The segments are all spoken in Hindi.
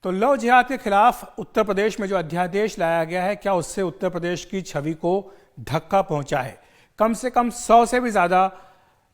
तो लव जिहाद के खिलाफ उत्तर प्रदेश में जो अध्यादेश लाया गया है, क्या उससे उत्तर प्रदेश की छवि को धक्का पहुंचा है? कम से कम 100 से भी ज्यादा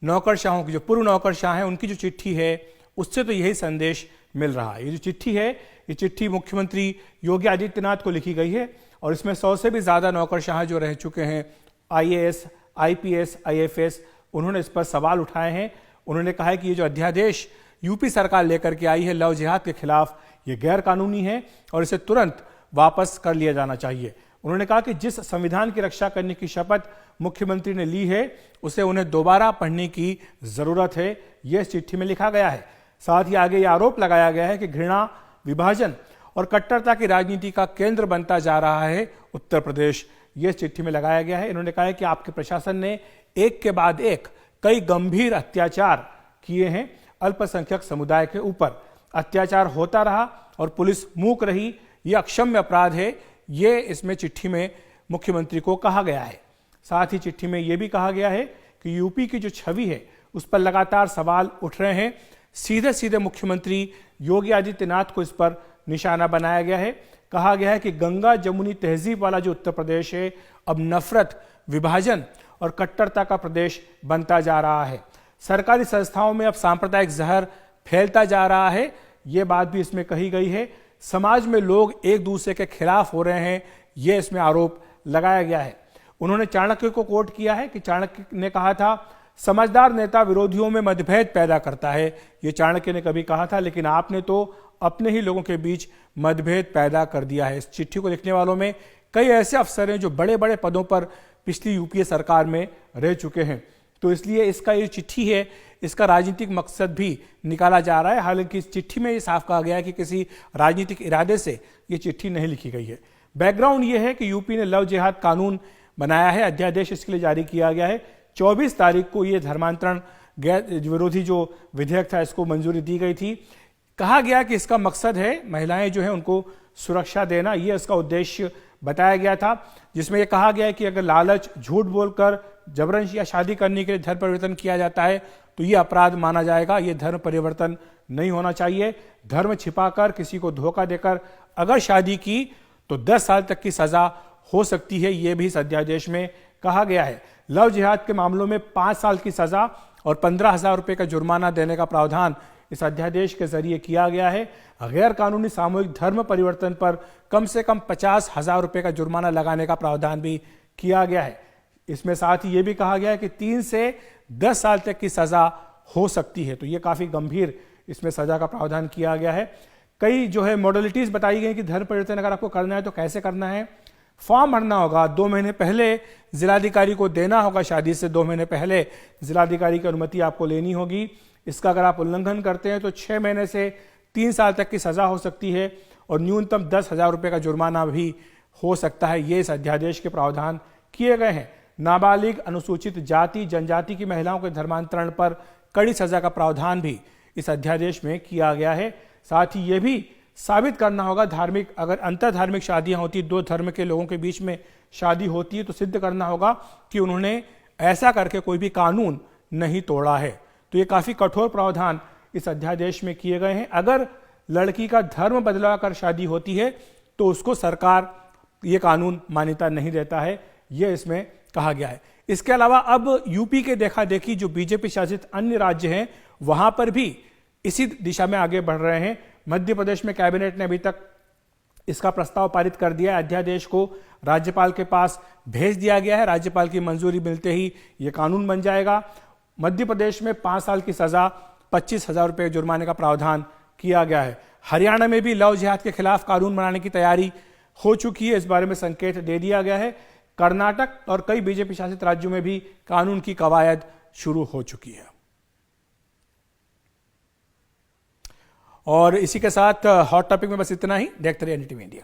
नौकरशाहों की, जो पूर्व नौकरशाह हैं, उनकी जो चिट्ठी है उससे तो यही संदेश मिल रहा है। ये जो चिट्ठी है, ये चिट्ठी मुख्यमंत्री योगी आदित्यनाथ को लिखी गई है और इसमें 100 से भी ज्यादा नौकरशाह जो रह चुके हैं, IAS, IPS, IFS, उन्होंने इस पर सवाल उठाए हैं। उन्होंने कहा है कि ये जो अध्यादेश यूपी सरकार लेकर के आई है लव जिहाद के खिलाफ, ये गैर कानूनी है और इसे तुरंत वापस कर लिया जाना चाहिए। उन्होंने कहा कि जिस संविधान की रक्षा करने की शपथ मुख्यमंत्री ने ली है उसे उन्हें दोबारा पढ़ने की जरूरत है, यह इस चिट्ठी में लिखा गया है। साथ ही आगे यह आरोप लगाया गया है कि घृणा, विभाजन और कट्टरता की राजनीति का केंद्र बनता जा रहा है उत्तर प्रदेश, यह इस चिट्ठी में लगाया गया है। इन्होंने कहा है कि आपके प्रशासन ने एक के बाद एक कई गंभीर अत्याचार किए हैं अल्पसंख्यक समुदाय के ऊपर। अत्याचार होता रहा और पुलिस मूक रही, यह अक्षम्य अपराध है, ये इसमें चिट्ठी में मुख्यमंत्री को कहा गया है। साथ ही चिट्ठी में यह भी कहा गया है कि यूपी की जो छवि है उस पर लगातार सवाल उठ रहे हैं। सीधे सीधे मुख्यमंत्री योगी आदित्यनाथ को इस पर निशाना बनाया गया है। कहा गया है कि गंगा जमुनी तहजीब वाला जो उत्तर प्रदेश है अब नफरत, विभाजन और कट्टरता का प्रदेश बनता जा रहा है। सरकारी संस्थाओं में अब सांप्रदायिक जहर फैलता जा रहा है, यह बात भी इसमें कही गई है। समाज में लोग एक दूसरे के खिलाफ हो रहे हैं, यह इसमें आरोप लगाया गया है। उन्होंने चाणक्य को कोट किया है कि चाणक्य ने कहा था, समझदार नेता विरोधियों में मतभेद पैदा करता है। यह चाणक्य ने कभी कहा था, लेकिन आपने तो अपने ही लोगों के बीच मतभेद पैदा कर दिया है। इस चिट्ठी को लिखने वालों में कई ऐसे अफसर हैं जो बड़े बड़े पदों पर पिछली यूपीए सरकार में रह चुके हैं, तो इसलिए इसका ये चिट्ठी है, इसका राजनीतिक मकसद भी निकाला जा रहा है। हालांकि इस चिट्ठी में ये साफ कहा गया है कि किसी राजनीतिक इरादे से ये चिट्ठी नहीं लिखी गई है। बैकग्राउंड ये है कि यूपी ने लव जिहाद कानून बनाया है, अध्यादेश इसके लिए जारी किया गया है। 24 तारीख को ये धर्मांतरण विरोधी जो विधेयक था इसको मंजूरी दी गई थी। कहा गया कि इसका मकसद है महिलाएं जो है उनको सुरक्षा देना, यह इसका उद्देश्य बताया गया था, जिसमें यह कहा गया है कि अगर लालच, झूठ बोलकर जबरन या शादी करने के लिए धर्म परिवर्तन किया जाता है तो यह अपराध माना जाएगा। यह धर्म परिवर्तन नहीं होना चाहिए। धर्म छिपाकर, किसी को धोखा देकर अगर शादी की तो 10 साल तक की सजा हो सकती है, यह भी इस अध्यादेश में कहा गया है। लव जिहाद के मामलों में 5 साल की सजा और 15,000 रुपए का जुर्माना देने का प्रावधान इस अध्यादेश के जरिए किया गया है। गैर कानूनी सामूहिक धर्म परिवर्तन पर कम से कम 50,000 रुपए का जुर्माना लगाने का प्रावधान भी किया गया है। इसमें साथ ही यह भी कहा गया है कि 3 से 10 साल तक की सजा हो सकती है, तो यह काफी गंभीर इसमें सजा का प्रावधान किया गया है। कई जो है मॉडलिटीज बताई गई कि धर्म परिवर्तन अगर आपको करना है तो कैसे करना है। फॉर्म भरना होगा, 2 महीने पहले जिलाधिकारी को देना होगा, शादी से 2 महीने पहले जिलाधिकारी की अनुमति आपको लेनी होगी। इसका अगर आप उल्लंघन करते हैं तो 6 महीने से 3 साल तक की सजा हो सकती है और न्यूनतम 10,000 रुपए का जुर्माना भी हो सकता है। ये इस अध्यादेश के प्रावधान किए गए हैं। नाबालिग, अनुसूचित जाति, जनजाति की महिलाओं के धर्मांतरण पर कड़ी सजा का प्रावधान भी इस अध्यादेश में किया गया है। साथ ही यह भी साबित करना होगा, धार्मिक अगर अंतर धार्मिक शादियां होती, 2 धर्म के लोगों के बीच में शादी होती है तो सिद्ध करना होगा कि उन्होंने ऐसा करके कोई भी कानून नहीं तोड़ा है। तो ये काफी कठोर प्रावधान इस अध्यादेश में किए गए हैं। अगर लड़की का धर्म बदलाकर शादी होती है तो उसको सरकार ये कानून मान्यता नहीं देता है, यह इसमें कहा गया है। इसके अलावा अब यूपी के देखा देखी जो बीजेपी शासित अन्य राज्य हैं वहां पर भी इसी दिशा में आगे बढ़ रहे हैं। मध्य प्रदेश में कैबिनेट ने अभी तक इसका प्रस्ताव पारित कर दिया है, अध्यादेश को राज्यपाल के पास भेज दिया गया है। राज्यपाल की मंजूरी मिलते ही यह कानून बन जाएगा। मध्य प्रदेश में 5 साल की सजा, 25,000 रुपए जुर्माने का प्रावधान किया गया है। हरियाणा में भी लव जिहाद के खिलाफ कानून बनाने की तैयारी हो चुकी है, इस बारे में संकेत दे दिया गया है। कर्नाटक और कई बीजेपी शासित राज्यों में भी कानून की कवायद शुरू हो चुकी है। और इसी के साथ हॉट टॉपिक में बस इतना ही। देखते रहिए एनडीटीवी इंडिया।